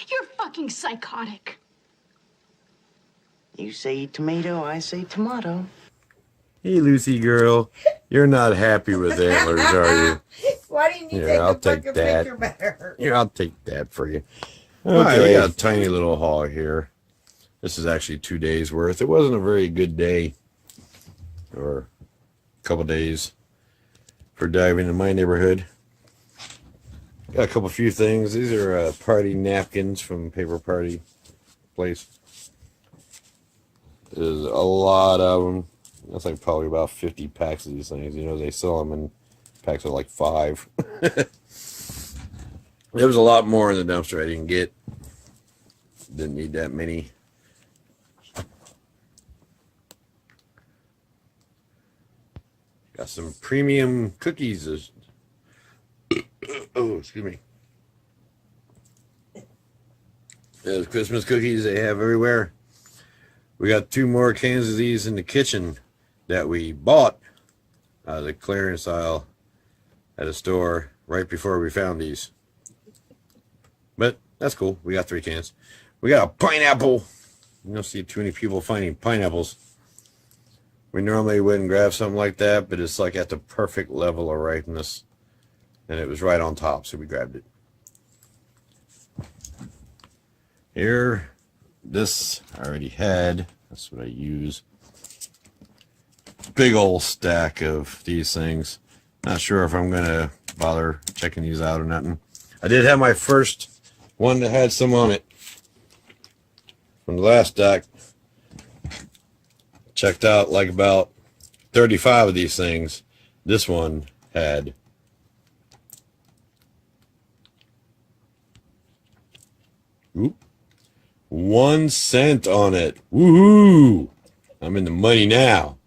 You're fucking psychotic. You say tomato, I say tomato. Hey, Lucy girl. You're not happy with antlers, are you? Why didn't you take a fucking picture better? Here, I'll take that for you. Okay, we got a tiny little haul here. This is actually 2 days worth. It wasn't a very good day, or a couple days, for diving in my neighborhood. Got a few things. These are party napkins from Paper Party place. There's a lot of them. That's like probably about 50 packs of these things. You know, they sell them in packs of like 5. There was a lot more in the dumpster I didn't get. Didn't need that many. Got some premium cookies. Oh, excuse me. There's Christmas cookies they have everywhere. We got 2 more cans of these in the kitchen that we bought out of the clearance aisle at a store right before we found these. But that's cool. We got 3 cans. We got a pineapple. You don't see too many people finding pineapples. We normally wouldn't grab something like that, but it's like at the perfect level of ripeness. And it was right on top, so we grabbed it. Here, this I already had. That's what I use. Big old stack of these things. Not sure if I'm going to bother checking these out or nothing. I did have my first one that had some on it from the last stack. Checked out like about 35 of these things. This one had 1 cent on it. Woohoo! I'm in the money now.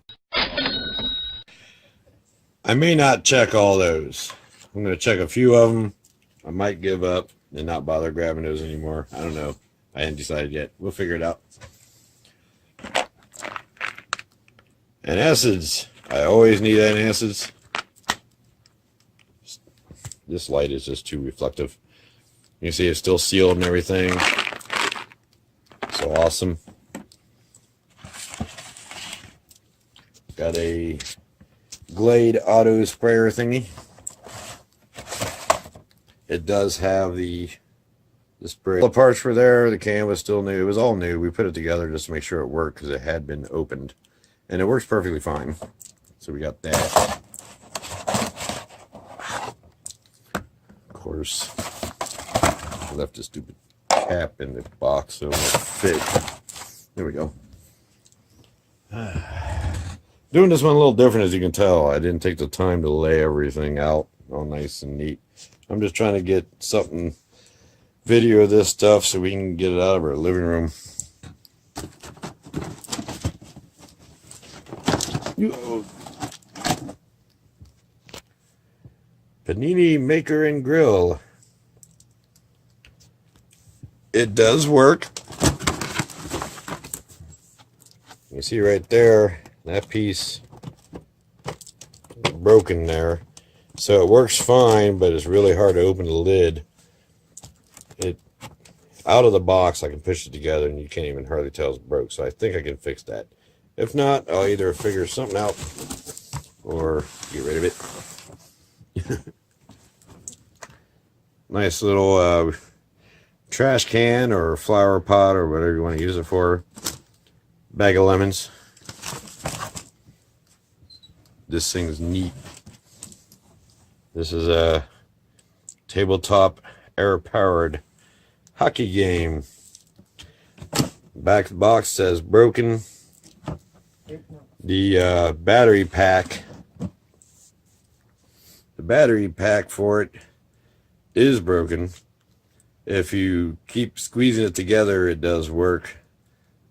I may not check all those. I'm going to check a few of them. I might give up and not bother grabbing those anymore. I don't know. I haven't decided yet. We'll figure it out. Antacids. I always need antacids. This light is just too reflective. You can see it's still sealed and everything. So awesome. Got a Glade auto sprayer thingy. It does have the spray. All the parts were there. The can was still new. It was all new. We put it together just to make sure it worked because it had been opened. And it works perfectly fine. So we got that. Of course, I left the stupid cap in the box so it won't fit. There we go. Doing this one a little different, as you can tell. I didn't take the time to lay everything out all nice and neat. I'm just trying to get something, video of this stuff so we can get it out of our living room. Panini Maker and Grill. It does work. You see right there, that piece is broken there. So it works fine, but it's really hard to open the lid. It out of the box, I can push it together and you can't even hardly tell it's broke. So I think I can fix that. If not, I'll either figure something out or get rid of it. Nice little trash can or flower pot or whatever you want to use it for. Bag of lemons. This thing's neat. This is a tabletop air-powered hockey game. Back of the box says broken. The battery pack for it is broken. If you keep squeezing it together, it does work.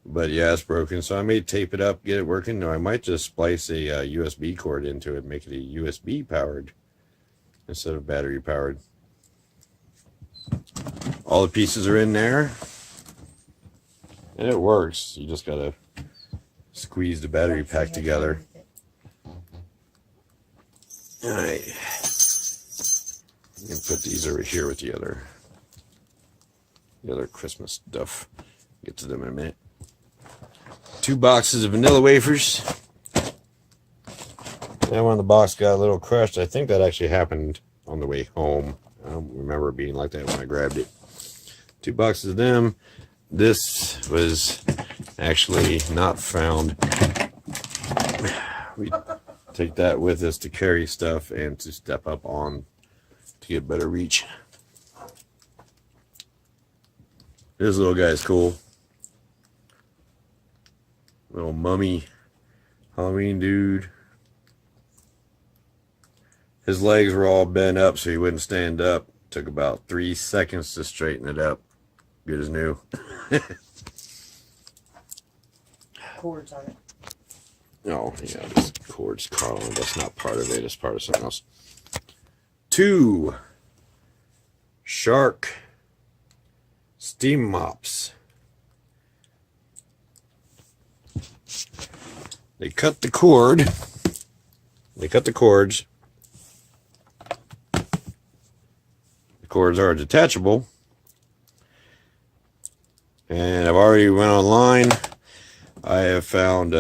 But yeah, it's broken. So I may tape it up, get it working, or I might just splice a USB cord into it, make it a USB powered instead of battery powered. All the pieces are in there, and it works. You just gotta squeeze the battery pack together. All right, I'm gonna put these over here with the other the other Christmas stuff. Get to them in a minute. 2 boxes of vanilla wafers. That one in the box got a little crushed. I think that actually happened on the way home. I don't remember it being like that when I grabbed it. 2 boxes of them. This was actually not found. We take that with us to carry stuff and to step up on to get better reach. This little guy's cool. Little mummy Halloween dude. His legs were all bent up so he wouldn't stand up. Took about 3 seconds to straighten it up. Good as new. Cords on it. Oh, yeah, this cord's caught on. That's not part of it. It's part of something else. 2 Shark steam mops. They cut the cord. They cut the cords. The cords are detachable. And I've already went online. I have found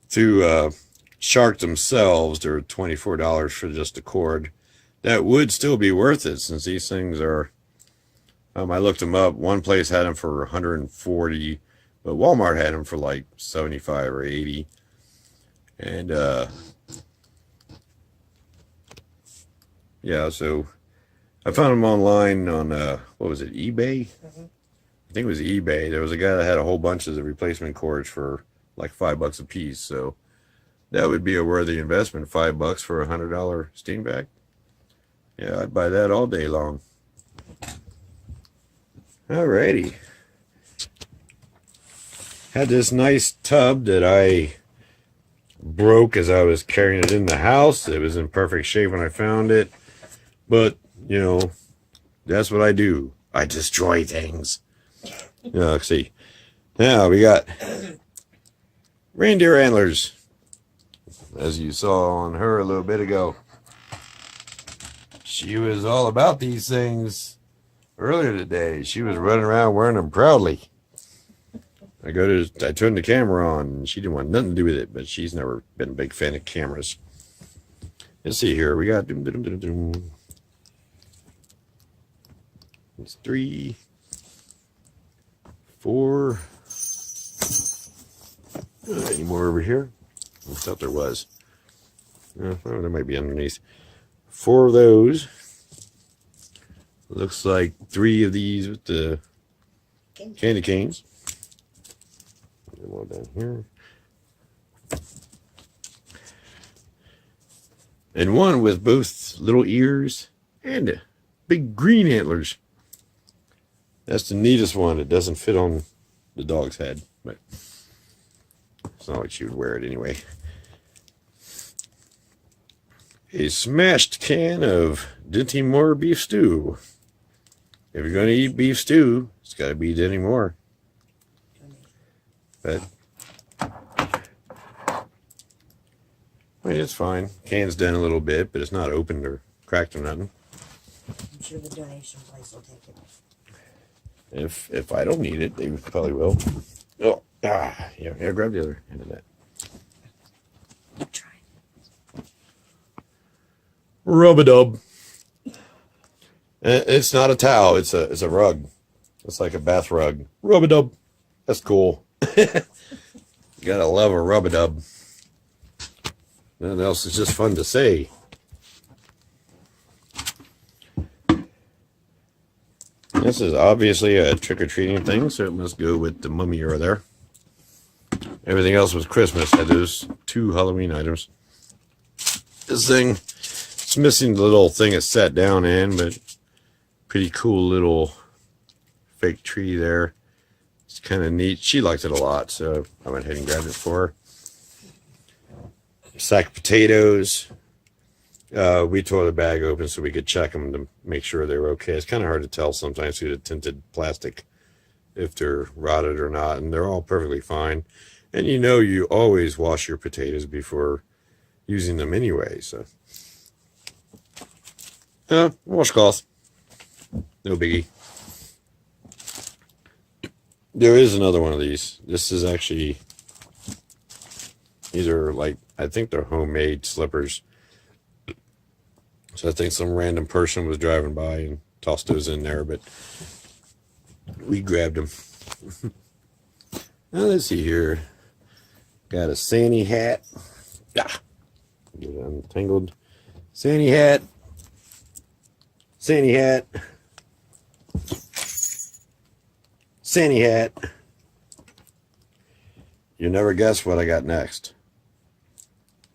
2 Shark themselves. They're $24 for just the cord. That would still be worth it since these things are. I looked them up. One place had them for $140, but Walmart had them for like $75 or $80. And yeah, so I found them online on what was it, eBay? I think it was eBay. There was a guy that had a whole bunch of the replacement cords for like $5 a piece. So that would be a worthy investment. $5 for a $100 steam vac. Yeah, I'd buy that all day long. Alrighty. Had this nice tub that I broke as I was carrying it in the house. It was in perfect shape when I found it. But, you know, that's what I do. I destroy things. Let's see. Now we got reindeer antlers, as you saw on her a little bit ago. She was all about these things earlier today. She was running around wearing them proudly. I turned the camera on, and she didn't want nothing to do with it, but she's never been a big fan of cameras. Let's see here. We got it's 3, 4. Any more over here? I thought there was. There might be underneath. 4 of those. Looks like 3 of these with the candy canes. One down here. And one with both little ears and big green antlers. That's the neatest one. It doesn't fit on the dog's head, but it's not like she would wear it anyway. A smashed can of Dinty Moore beef stew. If you're going to eat beef stew, it's got to be Dinty Moore. But I mean, it's fine. Can's done a little bit, but it's not opened or cracked or nothing. I'm sure the donation place will take it. If I don't need it, they probably will. Oh, yeah, grab the other end of that. Try. Rub-a-dub. It's not a towel. It's a rug. It's like a bath rug. Rub-a-dub. That's cool. Gotta love a rub-a-dub. Nothing else is just fun to say. This is obviously a trick-or-treating thing, so it must go with the mummy over there. Everything else was Christmas. Had those 2 Halloween items. This thing, it's missing the little thing it sat down in, but pretty cool little fake tree there. It's kind of neat. She liked it a lot, so I went ahead and grabbed it for her. Sack of potatoes. We tore the bag open so we could check them to make sure they were okay. It's kind of hard to tell sometimes through the tinted plastic if they're rotted or not, and they're all perfectly fine. And you know you always wash your potatoes before using them anyway, so. Washcloth. No biggie. There is another one of these. This is actually, these are like, I think they're homemade slippers. So I think some random person was driving by and tossed those in there, but we grabbed them. Now let's see here. Got a Santa hat. Ah, get it untangled. Santa hat. Santa hat. Santa hat. You never guess what I got next.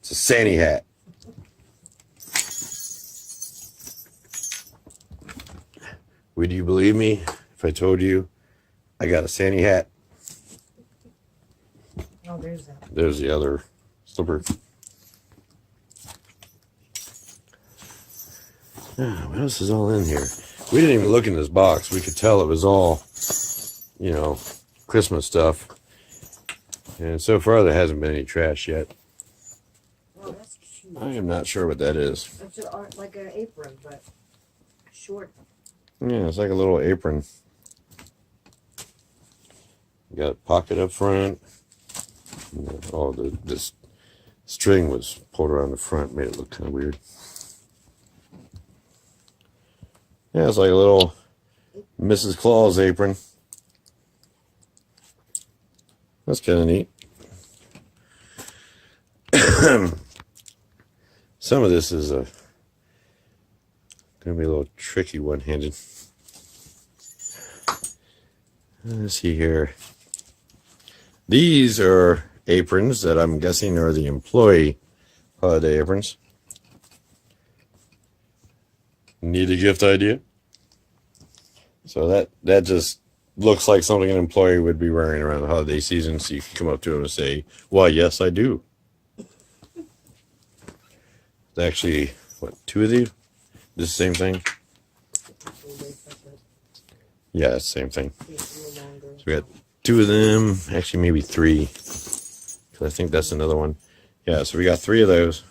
It's a Santa hat. Would you believe me if I told you I got a Santa hat? Oh, there's that. There's the other slipper. What else is all in here? We didn't even look in this box. We could tell it was all, you know, Christmas stuff. And so far there hasn't been any trash yet. Oh, that's cute. I am not sure what that is. It's like an apron, but short. Yeah, it's like a little apron. Got a pocket up front. Oh, this string was pulled around the front, made it look kind of weird. Yeah, it's like a little Mrs. Claus apron. That's kind of neat. Some of this is going to be a little tricky one-handed. Let's see here. These are aprons that I'm guessing are the employee holiday aprons. Need a gift idea? So that just looks like something an employee would be wearing around the holiday season, so you can come up to them and say, "Why, yes, I do." It's actually, what, 2 of these? This is the same thing? Yeah, it's the same thing. So we got 2 of them, actually maybe 3, because I think that's another one. Yeah, so we got 3 of those.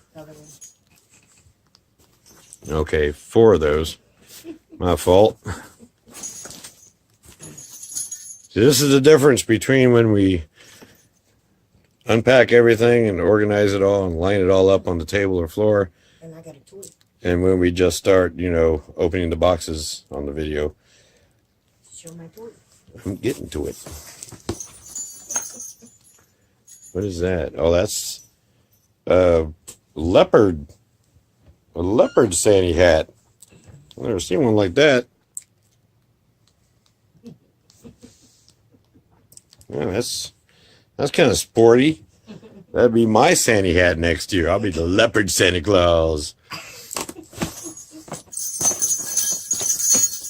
Okay, 4 of those. My fault. See, this is the difference between when we unpack everything and organize it all and line it all up on the table or floor, And I got a toy. and when we just start, you know, opening the boxes on the video. Show my toy. I'm getting to it. What is that? Oh, that's a leopard Santa hat. I've never seen one like that. Yeah, that's kind of sporty. That'd be my Santa hat next year. I'll be the leopard Santa Claus.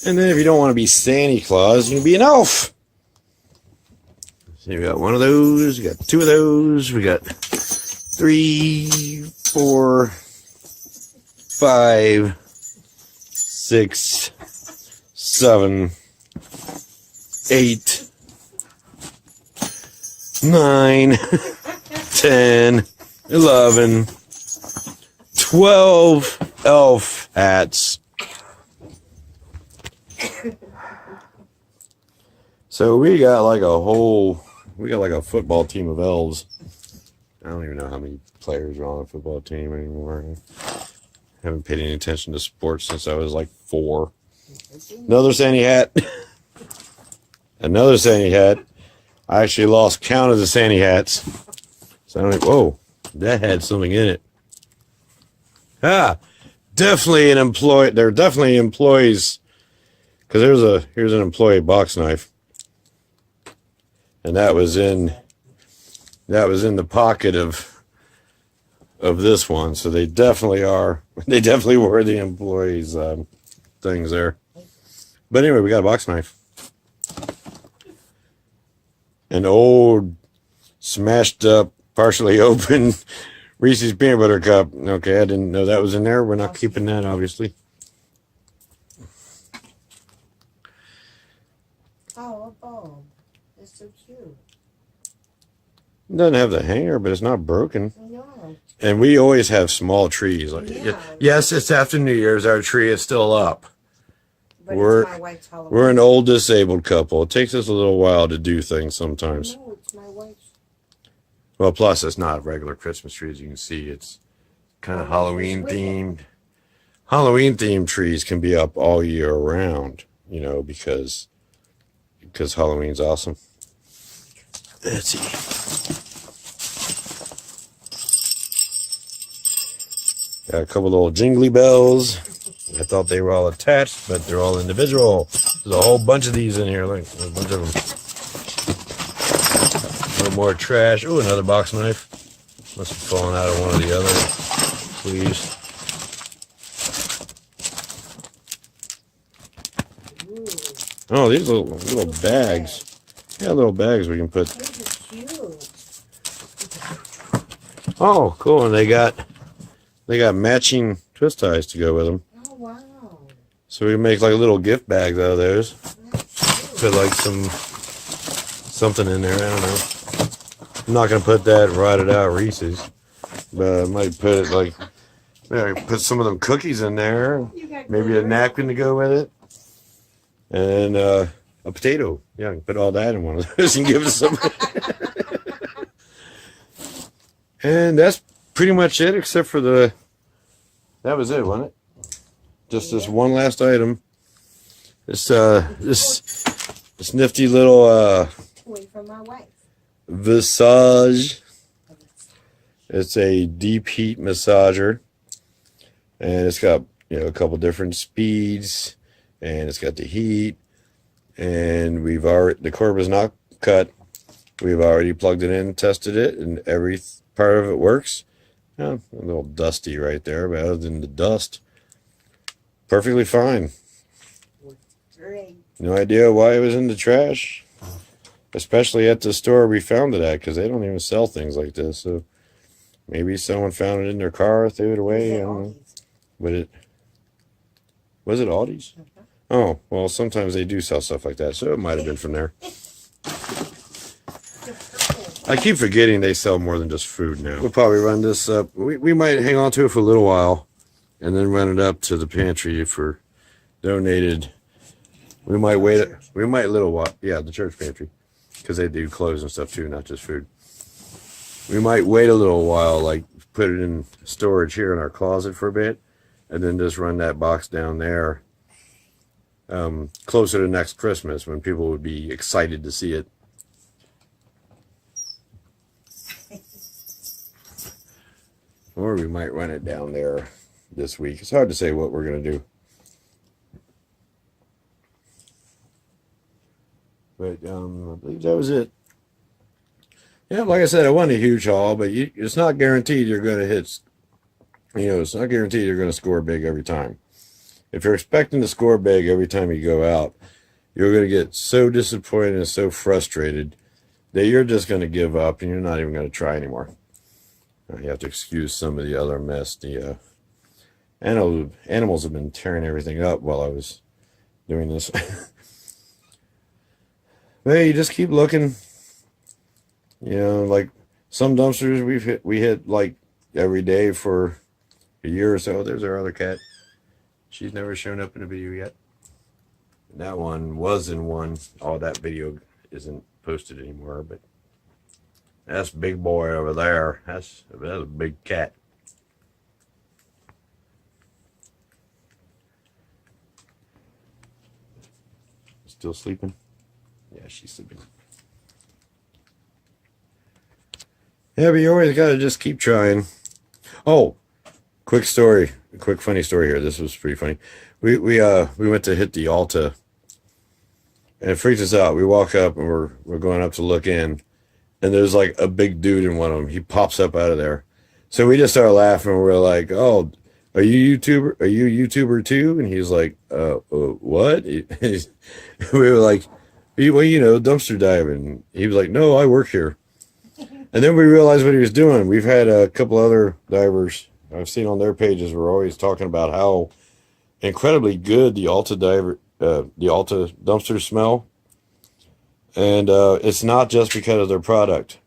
And then if you don't want to be Santa Claus, you can be an elf. So we got 1 of those, we got 2 of those, we got 3, 4, 5, 6, 7, 8, 9, 10, 11, 12 elf hats. So we got like a football team of elves. I don't even know how many players are on a football team anymore. I haven't paid any attention to sports since I was like 4. Another Santa hat. Another Santa hat. I actually lost count of the Santa hats. So I'm like, whoa, that had something in it. Ah, definitely an employee. They're definitely employees. Because here's an employee box knife. And that was in the pocket of this one. So they definitely were the employees things there. But anyway, we got a box knife. An old, smashed up, partially open Reese's peanut butter cup. Okay, I didn't know that was in there. We're not keeping that, obviously. Oh, a bulb. It's so cute. It doesn't have the hanger, but it's not broken. No. And we always have small trees. Like, Yeah. yes, it's after New Year's. Our tree is still up. But We're- it's my wife's Halloween. We're an old disabled couple. It takes us a little while to do things sometimes. No, it's my wife's. Well, plus it's not a regular Christmas tree, as you can see. It's kind of Halloween themed. Halloween themed trees can be up all year round, you know, because Halloween's awesome. Let's see. Got a couple little jingly bells. I thought they were all attached, but they're all individual. There's a whole bunch of these in here. Look, there's a bunch of them. A little more trash. Oh, another box knife. Must have fallen out of one of the others. Please. Oh, these little bags. Yeah, little bags we can put. These are cute. Oh, cool. And they got matching twist ties to go with them. Oh, wow. So we can make like little gift bags out of those. That's cute. Put like something in there. I don't know. I'm not gonna put that rotted out Reese's, but I might put it like maybe put some of them cookies in there. Maybe a napkin to go with it, and a potato. Yeah, I can put all that in one of those and give it some. And that's pretty much it, except for that was it, wasn't it? Just this one last item. This nifty little Toy from my wife. Visage. It's a deep heat massager, and it's got, you know, a couple different speeds, and it's got the heat, and the cord was not cut. We've already plugged it in, tested it, and every part of it works. Yeah, a little dusty right there, but other than the dust, perfectly fine. Great. No idea why it was in the trash, especially at the store we found it at, because they don't even sell things like this. So maybe someone found it in their car, threw it away. I don't know. But was it Aldi's? Oh, well, sometimes they do sell stuff like that, so it might have been from there. I keep forgetting they sell more than just food now. We'll probably run this up. We might hang on to it for a little while and then run it up to the pantry for donated. We might wait. We might a little while. Yeah, the church pantry, because they do clothes and stuff too, not just food. We might wait a little while, like put it in storage here in our closet for a bit, and then just run that box down there closer to next Christmas when people would be excited to see it. Or we might run it down there this week. It's hard to say what we're going to do. But I believe that was it. Yeah, like I said, it wasn't a huge haul, but it's not guaranteed you're going to hit, you know, it's not guaranteed you're going to score big every time. If you're expecting to score big every time you go out, you're going to get so disappointed and so frustrated that you're just going to give up and you're not even going to try anymore. You have to excuse some of the other mess. The animals have been tearing everything up while I was doing this. Well, you just keep looking. You know, like some dumpsters we hit like every day for a year or so. There's our other cat. She's never shown up in a video yet. That one was in one. Oh, that video isn't posted anymore, but that's big boy over there. That's a big cat. Still sleeping? Yeah, she's sleeping. Yeah, but you always got to just keep trying. Oh, quick story. A quick funny story here. This was pretty funny. We went to hit the Alta, and it freaked us out. We walk up and we're going up to look in, and there's like a big dude in one of them. He pops up out of there. So we just started laughing. We're like, "Oh, are you YouTuber? Are you a YouTuber too?" And he's like, what?" We were like, "Well, you know, dumpster diving." He was like, "No, I work here." And then we realized what he was doing. We've had a couple other divers I've seen on their pages. We're always talking about how incredibly good the Alta dumpsters smell. And it's not just because of their product.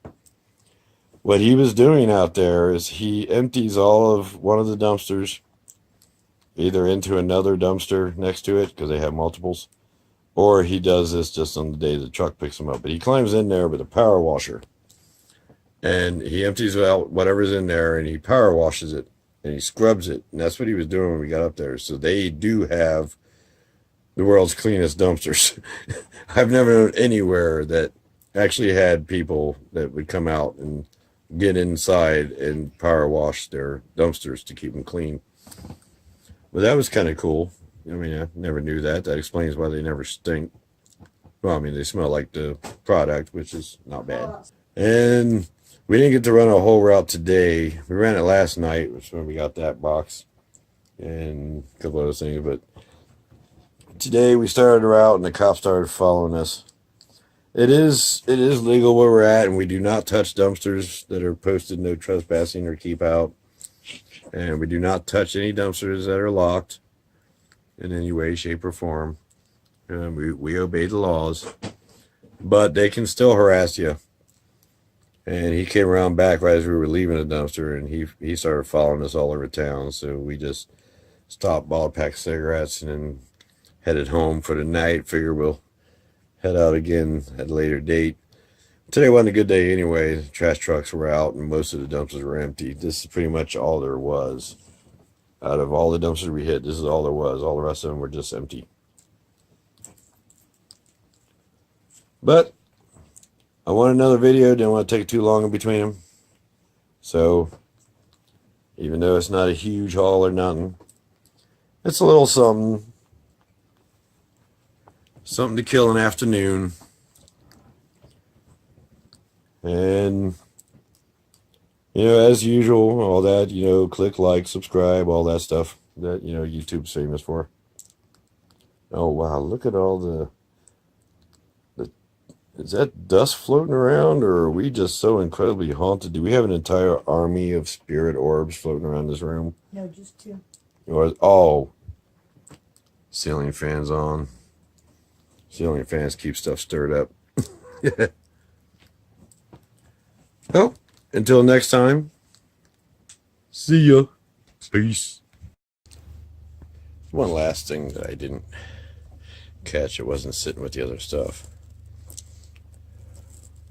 What he was doing out there is he empties all of one of the dumpsters either into another dumpster next to it because they have multiples, or he does this just on the day the truck picks him up. But he climbs in there with a power washer, and he empties out whatever's in there, and he power washes it, and he scrubs it. And that's what he was doing when we got up there. So they do have the world's cleanest dumpsters. I've never known anywhere that actually had people that would come out and get inside and power wash their dumpsters to keep them clean. But that was kind of cool. I mean, I never knew that. That explains why they never stink. Well, I mean, they smell like the product, which is not bad. And we didn't get to run a whole route today. We ran it last night, which is when we got that box and a couple other things. But today we started a route, and the cops started following us. It is legal where we're at, and we do not touch dumpsters that are posted no trespassing or keep out. And we do not touch any dumpsters that are locked in any way, shape, or form. We obey the laws, but they can still harass you. And he came around back right as we were leaving the dumpster, and he started following us all over town. So we just stopped, bought a pack of cigarettes, and then headed home for the night. Figure we'll head out again at a later date. Today wasn't a good day anyway. The trash trucks were out, and most of the dumpsters were empty. This is pretty much all there was. Out of all the dumpsters we hit, this is all there was. All the rest of them were just empty. But I want another video. Didn't want to take too long in between them. So even though it's not a huge haul or nothing, it's a little something. Something to kill an afternoon. And, you know, as usual, all that, you know, click like, subscribe, all that stuff that, you know, YouTube's famous for. Oh, wow, look at all the is that dust floating around, or are we just so incredibly haunted? Do we have an entire army of spirit orbs floating around this room? No, just two. Or, oh, ceiling fans on. Ceiling fans keep stuff stirred up. Well, until next time, see ya. Peace. One last thing that I didn't catch, it wasn't sitting with the other stuff.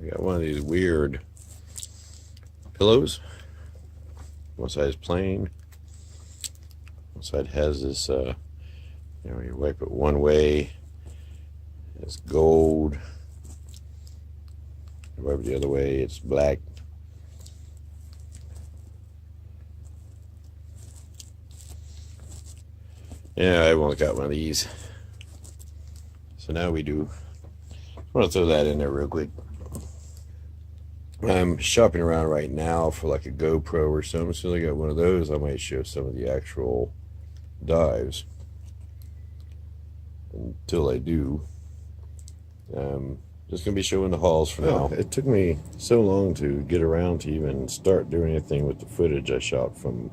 I got one of these weird pillows. One side is plain. One side has this, you know, you wipe it one way, it's gold. You wipe it the other way, it's black. Yeah, I only got one of these. So now we do. I want to throw that in there real quick. I'm shopping around right now for like a GoPro or something. As soon as I got one of those, I might show some of the actual dives. Until I do, just gonna be showing the hauls for now. It took me so long to get around to even start doing anything with the footage I shot from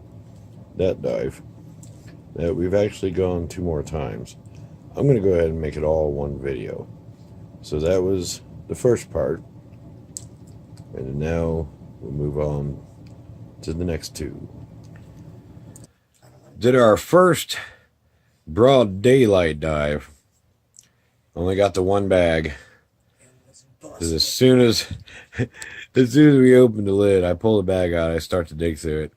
that dive that we've actually gone 2 more times. I'm gonna go ahead and make it all one video. So that was the first part. And now we'll move on to the next 2. Did our first broad daylight dive. Only got the one bag. Because as soon as we open the lid, I pull the bag out, I start to dig through it.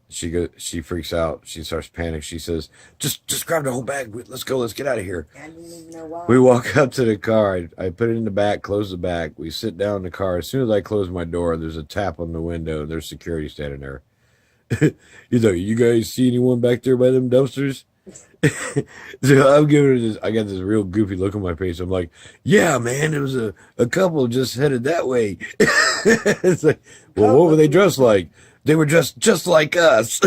She freaks out. She starts panicking. She says, just grab the whole bag. Let's go. Let's get out of here. I didn't even know why. We walk up to the car. I put it in the back, close the back. We sit down in the car. As soon as I close my door, there's a tap on the window. There's security standing there. He's like, you guys see anyone back there by them dumpsters? So I'm giving her this. I got this real goofy look on my face. I'm like, yeah, man, there was a couple just headed that way. It's like, well, what were they dressed like? They were dressed just like us.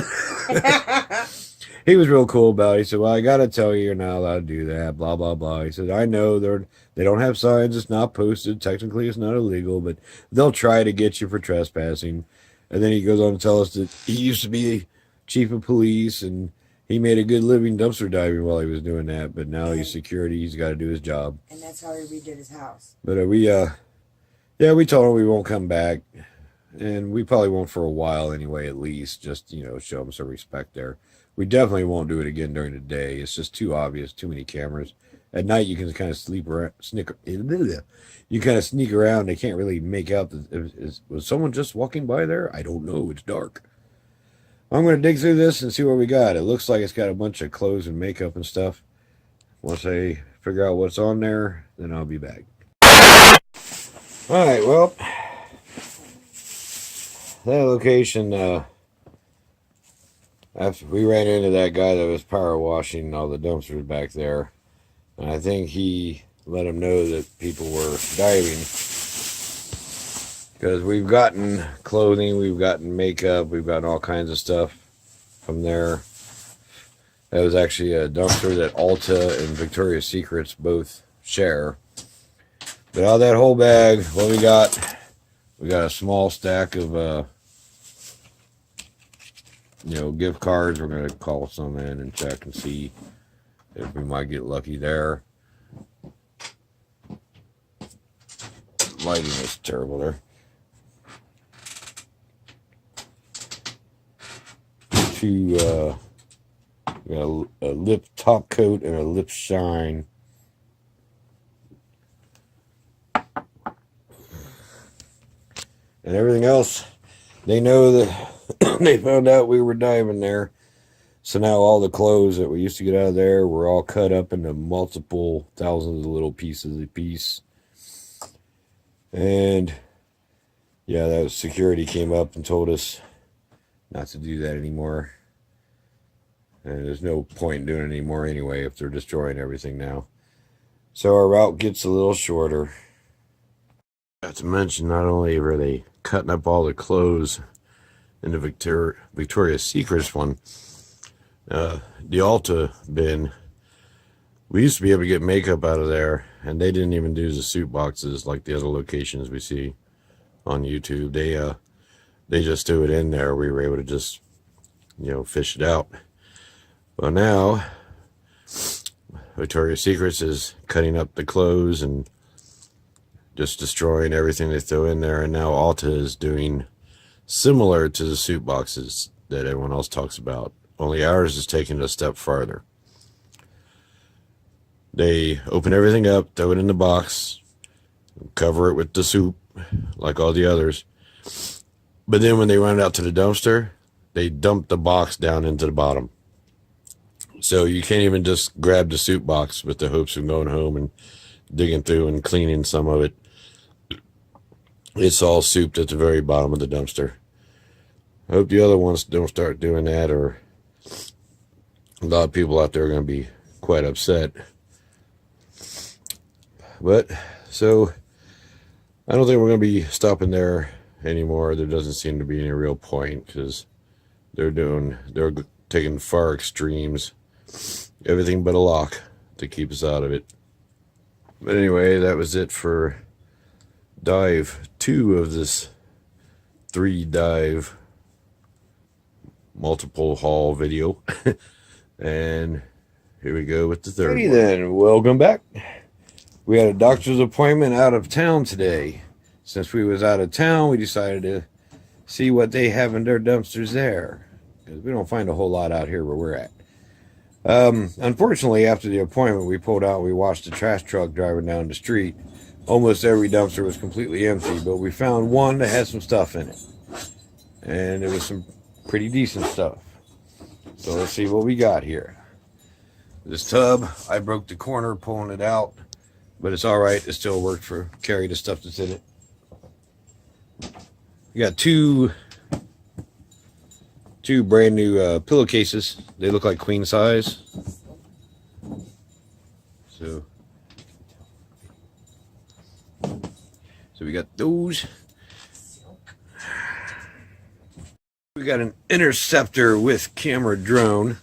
He was real cool about it. He said, well, I got to tell you, you're not allowed to do that, blah, blah, blah. He said, I know they don't have signs. It's not posted. Technically, it's not illegal, but they'll try to get you for trespassing. And then he goes on to tell us that he used to be chief of police, and he made a good living dumpster diving while he was doing that. But now he's security. He's got to do his job. And that's how he redid his house. But we told him we won't come back. And we probably won't for a while anyway, at least. Just, you know, show him some respect there. We definitely won't do it again during the day. It's just too obvious, too many cameras. At night, you can kind of sleep around, you kind of sneak around. They can't really make out. Was someone just walking by there? I don't know. It's dark. I'm going to dig through this and see what we got. It looks like it's got a bunch of clothes and makeup and stuff. Once I figure out what's on there, then I'll be back. All right, well, that location, after we ran into that guy that was power washing all the dumpsters back there, and I think he let him know that people were diving, because we've gotten clothing, we've gotten makeup, we've gotten all kinds of stuff from there. That was actually a dumpster that Ulta and Victoria's Secrets both share. But out of that whole bag, what we got a small stack of gift cards. We're going to call some in and check and see if we might get lucky there. Lighting is terrible there. We got a lip top coat and a lip shine. And everything else, they know that they found out we were diving there. So now all the clothes that we used to get out of there were all cut up into multiple thousands of little pieces apiece. And yeah, that security came up and told us not to do that anymore. And there's no point in doing it anymore anyway if they're destroying everything now. So our route gets a little shorter. Not to mention, not only were they cutting up all the clothes in the Victoria's Secrets one, the Ulta bin, we used to be able to get makeup out of there, and they didn't even do the suit boxes like the other locations we see on YouTube. They just threw it in there. We were able to just, fish it out. Well, now Victoria's Secrets is cutting up the clothes and just destroying everything they throw in there, and now Ulta is doing similar to the suit boxes that everyone else talks about, only ours is taking it a step farther. They open everything up, throw it in the box, cover it with the soup like all the others, but then when they run it out to the dumpster, they dump the box down into the bottom. So you can't even just grab the soup box with the hopes of going home and digging through and cleaning some of it. It's all souped at the very bottom of the dumpster. I hope the other ones don't start doing that, or a lot of people out there are going to be quite upset. But, so, I don't think we're going to be stopping there anymore. There doesn't seem to be any real point, because they're taking far extremes, everything but a lock to keep us out of it. But anyway, that was it for dive 2 of this 3-dive multiple haul video. And here we go with the third one. Then, welcome back. We had a doctor's appointment out of town today. Since we was out of town, we decided to see what they have in their dumpsters there, because we don't find a whole lot out here where we're at. Unfortunately, after the appointment, we pulled out and we watched the trash truck driving down the street. Almost every dumpster was completely empty, but we found one that had some stuff in it. And it was some pretty decent stuff. So let's see what we got here. This tub, I broke the corner pulling it out, but it's all right. It still worked for carry the stuff that's in it. We got two brand new pillowcases. They look like queen size. So we got those. We got an Interceptor with camera drone.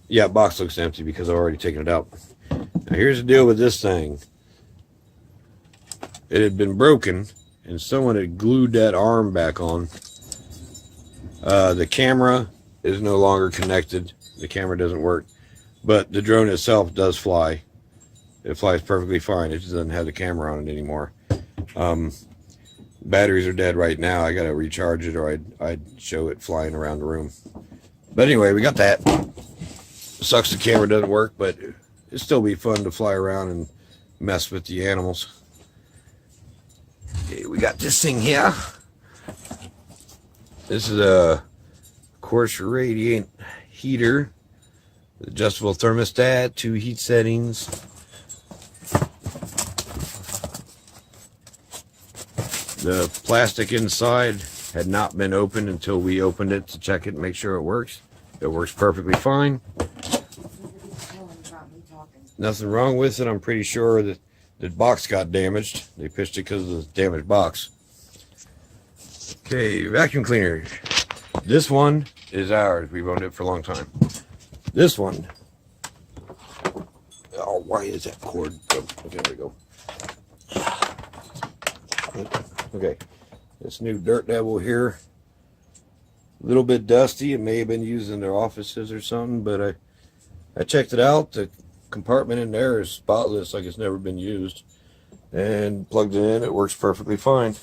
Yeah, box looks empty because I've already taken it out. Now here's the deal with this thing. It had been broken and someone had glued that arm back on. The camera is no longer connected. The camera doesn't work, but the drone itself does fly. It flies perfectly fine. It just doesn't have the camera on it anymore. Batteries are dead right now. I gotta recharge it, or I'd show it flying around the room. But anyway, we got that. Sucks the camera doesn't work, but it'd still be fun to fly around and mess with the animals. Okay, we got this thing here. This is a coarse radiant heater, adjustable thermostat, 2 heat settings. The plastic inside had not been opened until we opened it to check it and make sure it works. It works perfectly fine. Nothing wrong with it. I'm pretty sure that the box got damaged. They pitched it because of the damaged box. Okay, vacuum cleaner. This one is ours. We've owned it for a long time. This one. Oh, why is that cord? Oh, okay, there we go. Okay, this new Dirt Devil here. A little bit dusty. It may have been used in their offices or something, but I checked it out. The compartment in there is spotless, like it's never been used. And plugged it in, it works perfectly fine.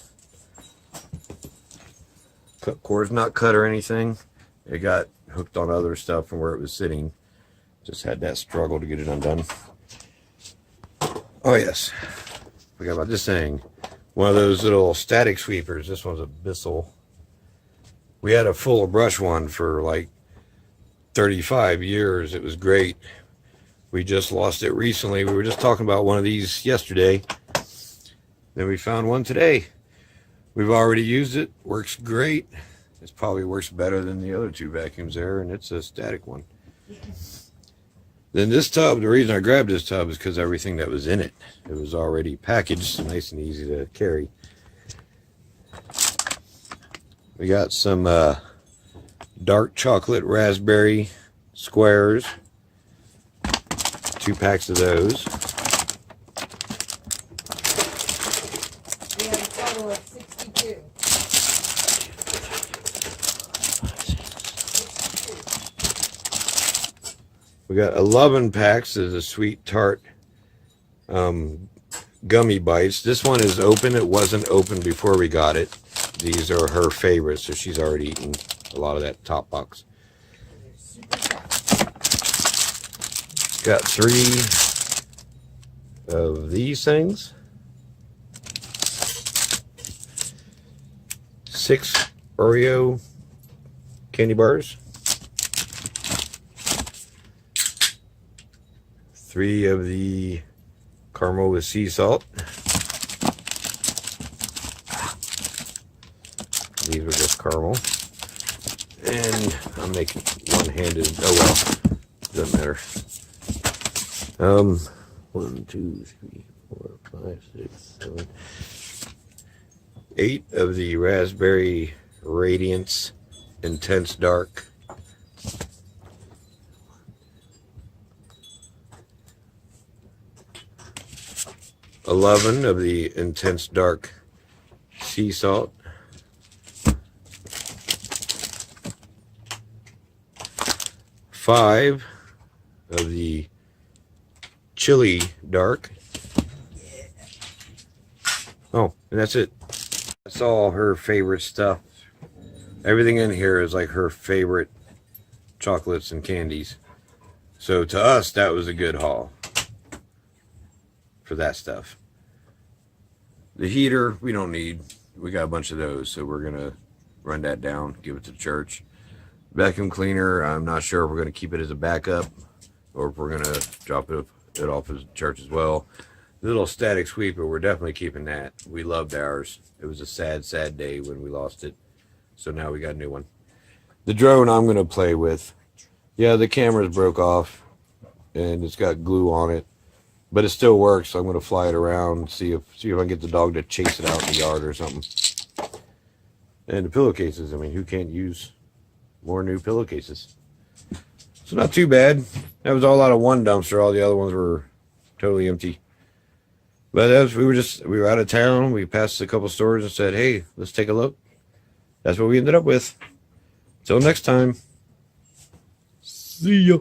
Cord's not cut or anything. It got hooked on other stuff from where it was sitting. Just had that struggle to get it undone. Oh yes, forgot about this thing. One of those little static sweepers. This one's a Bissell. We had a full brush one for like 35 years. It was great. We just lost it recently. We were just talking about one of these yesterday. Then we found one today. We've already used it. Works great. It probably works better than the other 2 vacuums there, and it's a static one. Then this tub, the reason I grabbed this tub is because everything that was in it. It was already packaged, nice and easy to carry. We got some dark chocolate raspberry squares. 2 packs of those. We have a total of 62. We got 11 packs of the sweet tart gummy bites. This one is open. It wasn't open before we got it. These are her favorites, so she's already eaten a lot of that top box. Got 3 of these things. 6 Oreo candy bars. 3 of the caramel with sea salt. These were just caramel. And I'm making one-handed. Oh well, doesn't matter. 1, 2, 3, 4, 5, 6, 7, 8 of the raspberry radiance intense dark. 11 of the intense dark sea salt. 5 of the chili dark. Oh, and that's it. That's all her favorite stuff. Everything in here is like her favorite chocolates and candies. So to us, that was a good haul for that stuff. The heater, we don't need. We got a bunch of those, so we're going to run that down, give it to church. Vacuum cleaner, I'm not sure if we're going to keep it as a backup or if we're going to drop it off as church as well. The little static sweeper, we're definitely keeping that. We loved ours. It was a sad, sad day when we lost it. So now we got a new one. The drone I'm going to play with. Yeah, the camera's broke off and it's got glue on it, but it still works. So I'm going to fly it around, see if I can get the dog to chase it out in the yard or something. And the pillowcases, I mean, who can't use more new pillowcases? So not too bad. That was all out of one dumpster. All the other ones were totally empty. But as we were out of town, we passed a couple stores and said, hey, let's take a look. That's what we ended up with. Till next time. See ya.